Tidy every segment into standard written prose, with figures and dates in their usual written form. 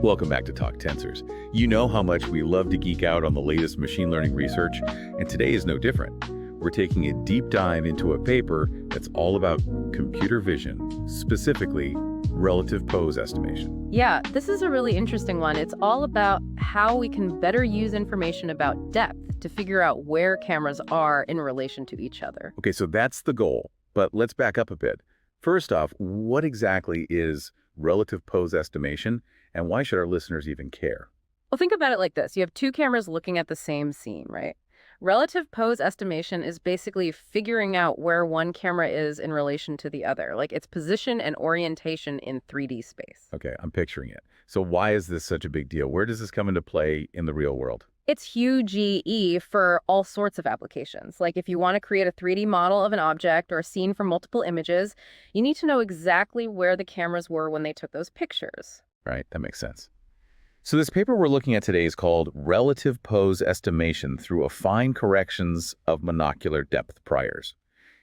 Welcome back to TalkTensors. You know how much we love to geek out on the latest machine learning research, and today is no different. We're taking a deep dive into a paper that's all about computer vision, specifically relative pose estimation. Yeah, this is a really interesting one. It's all about how we can better use information about depth to figure out where cameras are in relation to each other. Okay, so that's the goal, but let's back up a bit. First off, what exactly is relative pose estimation, and why should our listeners even care? Well, think about it like this. You have two cameras looking at the same scene, right? Relative pose estimation is basically figuring out where one camera is in relation to the other, like its position and orientation in 3D space. Okay, I'm picturing it. So why is this such a big deal? Where does this come into play in the real world? It's huge for all sorts of applications. Like if you want to create a 3D model of an object or a scene from multiple images, you need to know exactly where the cameras were when they took those pictures. Right, that makes sense. So this paper we're looking at today is called Relative Pose Estimation through Affine Corrections of Monocular Depth Priors.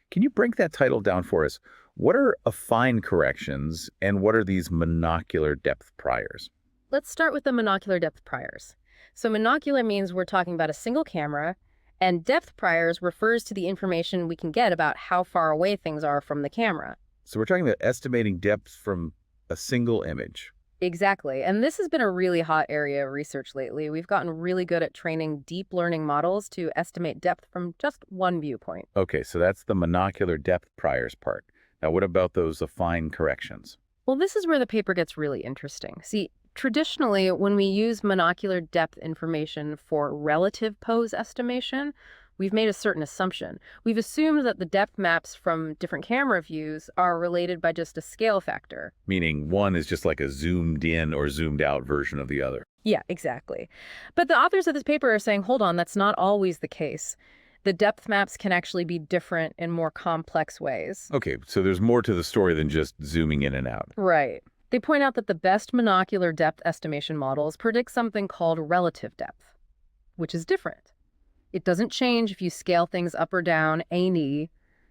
Can you break that title down for us? What are affine corrections, and what are these monocular depth priors? Let's start with the monocular depth priors. So monocular means we're talking about a single camera, and depth priors refers to the information we can get about how far away things are from the camera. So we're talking about estimating depth from a single image. Exactly. And this has been a really hot area of research lately. We've gotten really good at training deep learning models to estimate depth from just one viewpoint. Okay, so that's the monocular depth priors part. Now, what about those affine corrections? Well, this is where the paper gets really interesting. See, traditionally, when we use monocular depth information for relative pose estimation, we've made a certain assumption. We've assumed that the depth maps from different camera views are related by just a scale factor. Meaning one is just like a zoomed in or zoomed out version of the other. Yeah, exactly. But the authors of this paper are saying, hold on, that's not always the case. The depth maps can actually be different in more complex ways. Okay, so there's more to the story than just zooming in and out. Right. They point out that the best monocular depth estimation models predict something called relative depth, which is different. It doesn't change if you scale things up or down, A&E.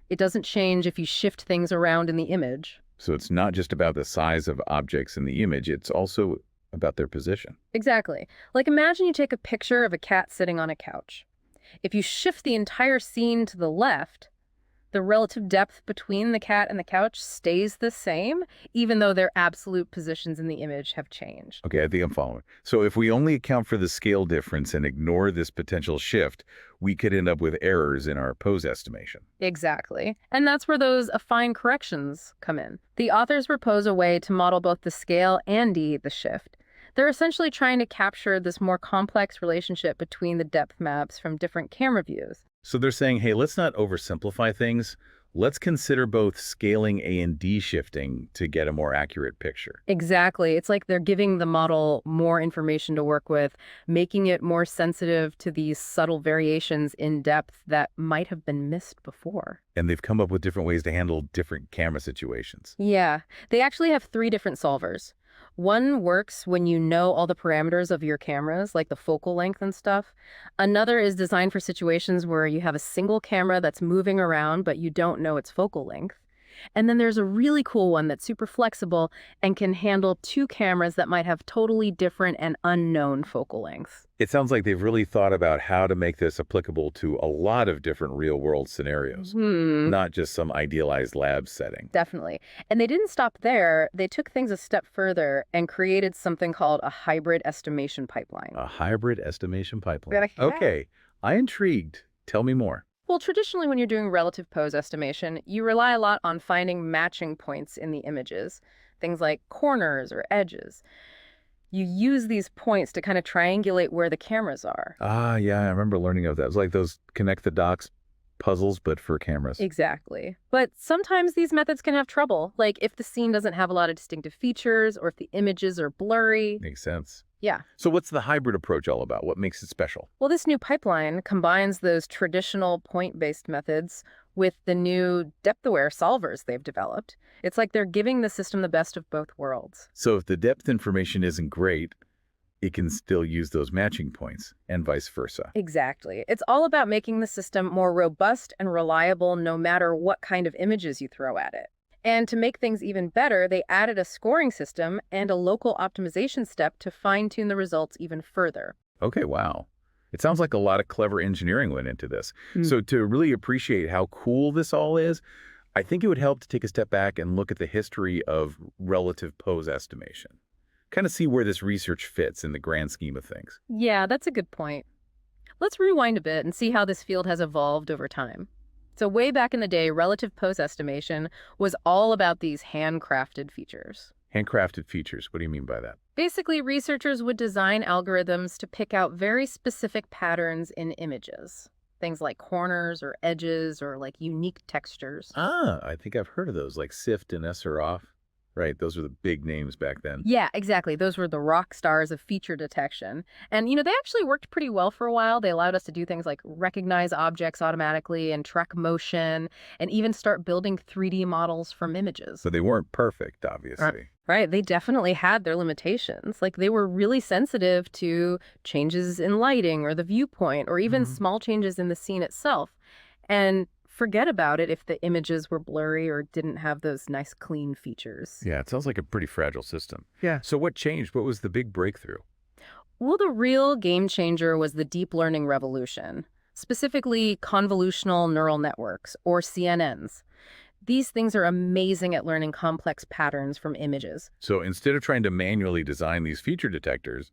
It doesn't change if you shift things around in the image. So it's not just about the size of objects in the image, it's also about their position. Exactly. Like imagine you take a picture of a cat sitting on a couch. If you shift the entire scene to the left, the relative depth between the cat and the couch stays the same, even though their absolute positions in the image have changed. Okay, I think I'm following. So if we only account for the scale difference and ignore this potential shift, we could end up with errors in our pose estimation. Exactly. And that's where those affine corrections come in. The authors propose a way to model both the scale and the shift. They're essentially trying to capture this more complex relationship between the depth maps from different camera views. So they're saying, hey, let's not oversimplify things. Let's consider both scaling A and D shifting to get a more accurate picture. Exactly. It's like they're giving the model more information to work with, making it more sensitive to these subtle variations in depth that might have been missed before. And they've come up with different ways to handle different camera situations. Yeah. They actually have 3 different solvers. One works when you know all the parameters of your cameras, like the focal length and stuff. Another is designed for situations where you have a single camera that's moving around, but you don't know its focal length. And then there's a really cool one that's super flexible and can handle 2 cameras that might have totally different and unknown focal lengths. It sounds like they've really thought about how to make this applicable to a lot of different real-world scenarios, not just some idealized lab setting. Definitely. And they didn't stop there. They took things a step further and created something called a hybrid estimation pipeline. A hybrid estimation pipeline. Okay, I'm intrigued. Tell me more. Well, traditionally, when you're doing relative pose estimation, you rely a lot on finding matching points in the images, things like corners or edges. You use these points to kind of triangulate where the cameras are. Ah, yeah, I remember learning of that. It was like those connect the dots puzzles, but for cameras. Exactly. But sometimes these methods can have trouble, like if the scene doesn't have a lot of distinctive features or if the images are blurry. Makes sense. Yeah. So what's the hybrid approach all about? What makes it special? Well, this new pipeline combines those traditional point-based methods with the new depth-aware solvers they've developed. It's like they're giving the system the best of both worlds. So if the depth information isn't great, it can still use those matching points, and vice versa. Exactly. It's all about making the system more robust and reliable no matter what kind of images you throw at it. And to make things even better, they added a scoring system and a local optimization step to fine-tune the results even further. Okay, wow. It sounds like a lot of clever engineering went into this. Mm. So to really appreciate how cool this all is, I think it would help to take a step back and look at the history of relative pose estimation. Kind of see where this research fits in the grand scheme of things. Yeah, that's a good point. Let's rewind a bit and see how this field has evolved over time. So way back in the day, relative pose estimation was all about these handcrafted features. Handcrafted features, what do you mean by that? Basically, researchers would design algorithms to pick out very specific patterns in images. Things like corners or edges or like unique textures. Ah, I think I've heard of those, like SIFT and SROff. Right, those were the big names back then. Yeah, exactly. Those were the rock stars of feature detection. And, they actually worked pretty well for a while. They allowed us to do things like recognize objects automatically and track motion and even start building 3D models from images. So they weren't perfect, obviously. Right. They definitely had their limitations. Like they were really sensitive to changes in lighting or the viewpoint or even small changes in the scene itself. And forget about it if the images were blurry or didn't have those nice clean features. Yeah, it sounds like a pretty fragile system. Yeah. So what changed? What was the big breakthrough? Well, the real game changer was the deep learning revolution, specifically convolutional neural networks, or CNNs. These things are amazing at learning complex patterns from images. So instead of trying to manually design these feature detectors,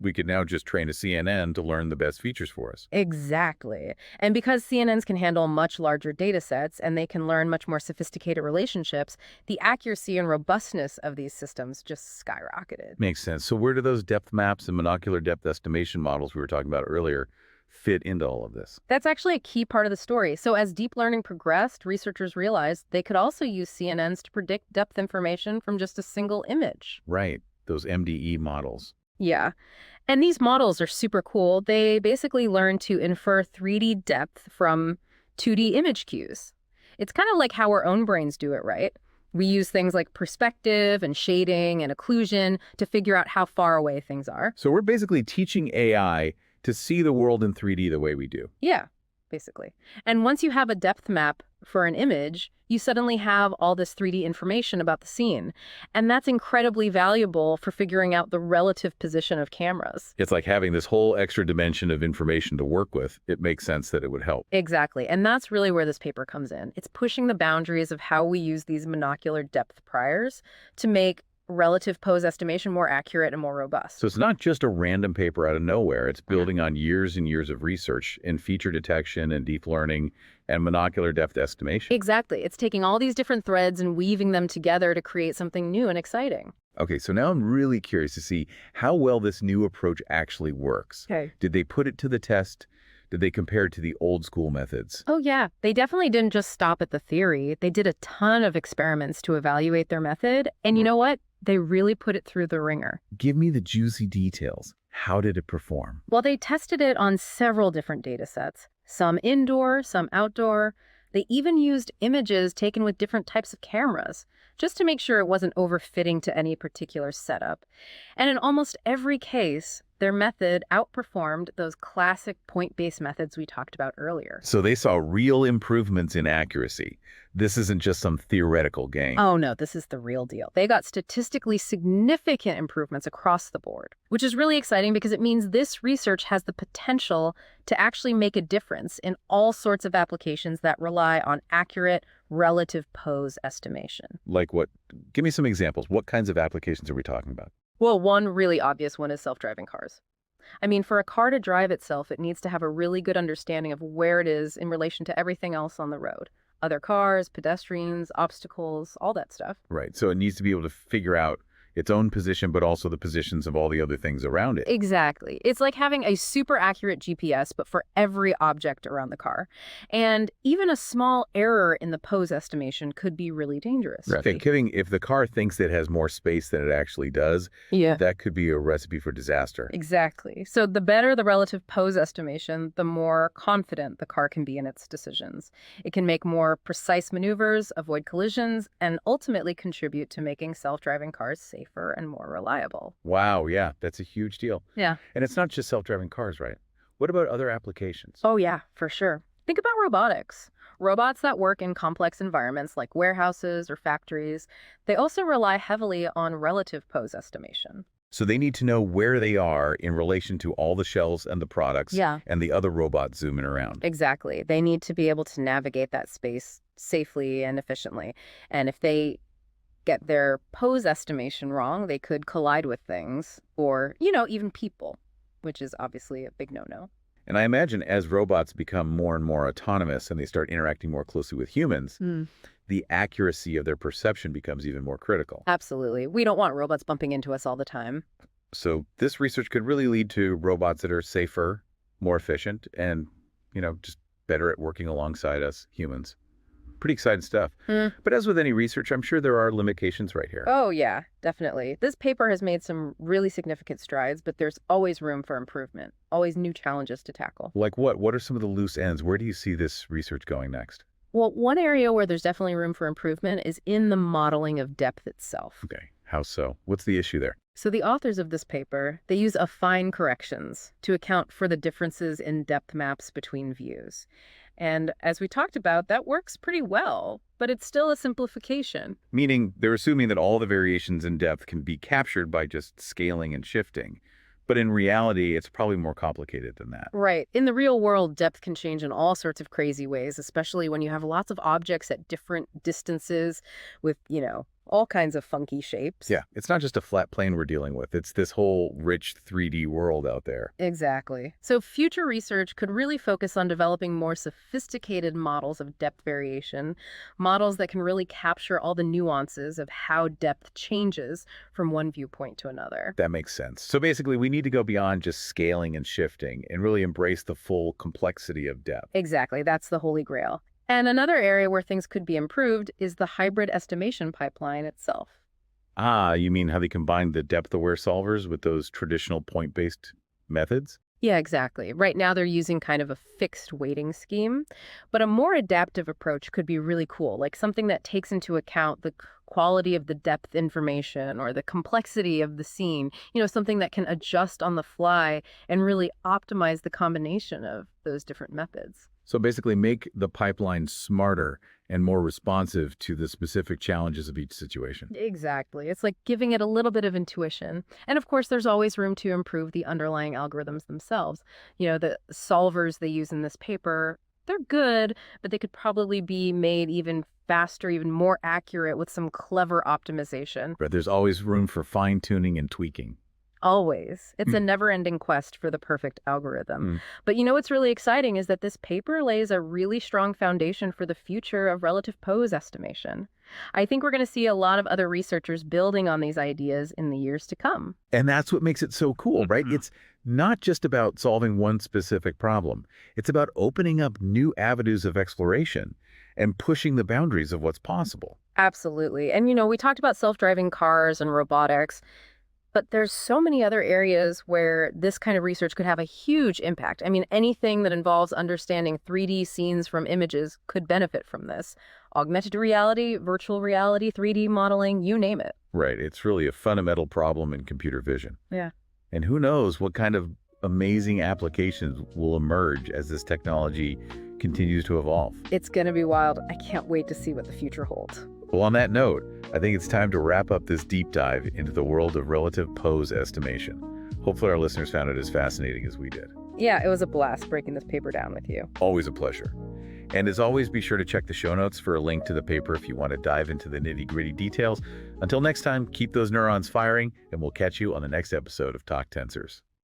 we could now just train a CNN to learn the best features for us. Exactly. And because CNNs can handle much larger data sets and they can learn much more sophisticated relationships, the accuracy and robustness of these systems just skyrocketed. Makes sense. So where do those depth maps and monocular depth estimation models we were talking about earlier fit into all of this? That's actually a key part of the story. So as deep learning progressed, researchers realized they could also use CNNs to predict depth information from just a single image. Right, those MDE models. Yeah. And these models are super cool. They basically learn to infer 3D depth from 2D image cues. It's kind of like how our own brains do it, right? We use things like perspective and shading and occlusion to figure out how far away things are. So we're basically teaching AI to see the world in 3D the way we do. Yeah, basically. And once you have a depth map for an image, you suddenly have all this 3D information about the scene. And that's incredibly valuable for figuring out the relative position of cameras. It's like having this whole extra dimension of information to work with. It makes sense that it would help. Exactly. And that's really where this paper comes in. It's pushing the boundaries of how we use these monocular depth priors to make relative pose estimation more accurate and more robust. So it's not just a random paper out of nowhere. It's building on years and years of research in feature detection and deep learning and monocular depth estimation. Exactly. It's taking all these different threads and weaving them together to create something new and exciting. Okay, so now I'm really curious to see how well this new approach actually works. Okay. Did they put it to the test? Did they compare it to the old school methods? Oh, yeah. They definitely didn't just stop at the theory. They did a ton of experiments to evaluate their method. And you know what? They really put it through the ringer. Give me the juicy details. How did it perform? Well, they tested it on several different data sets, some indoor, some outdoor. They even used images taken with different types of cameras, just to make sure it wasn't overfitting to any particular setup. And in almost every case, their method outperformed those classic point-based methods we talked about earlier. So they saw real improvements in accuracy. This isn't just some theoretical game. Oh, no, this is the real deal. They got statistically significant improvements across the board, which is really exciting because it means this research has the potential to actually make a difference in all sorts of applications that rely on accurate relative pose estimation. Like what? Give me some examples. What kinds of applications are we talking about? Well, one really obvious one is self-driving cars. I mean, for a car to drive itself, it needs to have a really good understanding of where it is in relation to everything else on the road. Other cars, pedestrians, obstacles, all that stuff. Right. So it needs to be able to figure out its own position, but also the positions of all the other things around it. Exactly. It's like having a super accurate GPS, but for every object around the car. And even a small error in the pose estimation could be really dangerous. Right. If the car thinks it has more space than it actually does, Yeah. that could be a recipe for disaster. Exactly. So the better the relative pose estimation, the more confident the car can be in its decisions. It can make more precise maneuvers, avoid collisions, and ultimately contribute to making self-driving cars safer and more reliable. Wow, yeah, that's a huge deal. Yeah. And it's not just self-driving cars, right? What about other applications? Oh, yeah, for sure. Think about robotics. Robots that work in complex environments like warehouses or factories, they also rely heavily on relative pose estimation. So they need to know where they are in relation to all the shelves and the products Yeah, and the other robots zooming around. exactly. They need to be able to navigate that space safely and efficiently. And if they get their pose estimation wrong, they could collide with things or, even people, which is obviously a big no-no. And I imagine as robots become more and more autonomous and they start interacting more closely with humans, the accuracy of their perception becomes even more critical. Absolutely. We don't want robots bumping into us all the time. So this research could really lead to robots that are safer, more efficient, and, just better at working alongside us humans. Pretty exciting stuff. But as with any research, I'm sure there are limitations right here. Oh, yeah, definitely. This paper has made some really significant strides, but there's always room for improvement, always new challenges to tackle. Like what? What are some of the loose ends? Where do you see this research going next? Well, one area where there's definitely room for improvement is in the modeling of depth itself. Okay. How so? What's the issue there? So the authors of this paper, they use affine corrections to account for the differences in depth maps between views. And as we talked about, that works pretty well, but it's still a simplification. Meaning they're assuming that all the variations in depth can be captured by just scaling and shifting. But in reality, it's probably more complicated than that. Right. In the real world, depth can change in all sorts of crazy ways, especially when you have lots of objects at different distances with, all kinds of funky shapes. Yeah, it's not just a flat plane we're dealing with. It's this whole rich 3D world out there. Exactly. So future research could really focus on developing more sophisticated models of depth variation, models that can really capture all the nuances of how depth changes from one viewpoint to another. That makes sense. So basically, we need to go beyond just scaling and shifting and really embrace the full complexity of depth. Exactly. That's the holy grail. And another area where things could be improved is the hybrid estimation pipeline itself. Ah, you mean how they combine the depth-aware solvers with those traditional point-based methods? Yeah, exactly. Right now they're using kind of a fixed weighting scheme, but a more adaptive approach could be really cool, like something that takes into account the quality of the depth information or the complexity of the scene, something that can adjust on the fly and really optimize the combination of those different methods. So basically make the pipeline smarter and more responsive to the specific challenges of each situation. Exactly. It's like giving it a little bit of intuition. And of course, there's always room to improve the underlying algorithms themselves. The solvers they use in this paper, they're good, but they could probably be made even faster, even more accurate with some clever optimization. But there's always room for fine-tuning and tweaking. Always. It's a never-ending quest for the perfect algorithm. But what's really exciting is that this paper lays a really strong foundation for the future of relative pose estimation. I think we're going to see a lot of other researchers building on these ideas in the years to come. And that's what makes it so cool, right? It's not just about solving one specific problem. It's about opening up new avenues of exploration and pushing the boundaries of what's possible. Absolutely. And we talked about self-driving cars and robotics. But there's so many other areas where this kind of research could have a huge impact. I mean, anything that involves understanding 3D scenes from images could benefit from this. Augmented reality, virtual reality, 3D modeling, you name it. Right. It's really a fundamental problem in computer vision. Yeah. And who knows what kind of amazing applications will emerge as this technology continues to evolve. It's going to be wild. I can't wait to see what the future holds. Well, on that note, I think it's time to wrap up this deep dive into the world of relative pose estimation. Hopefully our listeners found it as fascinating as we did. Yeah, it was a blast breaking this paper down with you. Always a pleasure. And as always, be sure to check the show notes for a link to the paper if you want to dive into the nitty-gritty details. Until next time, keep those neurons firing, and we'll catch you on the next episode of TalkTensors.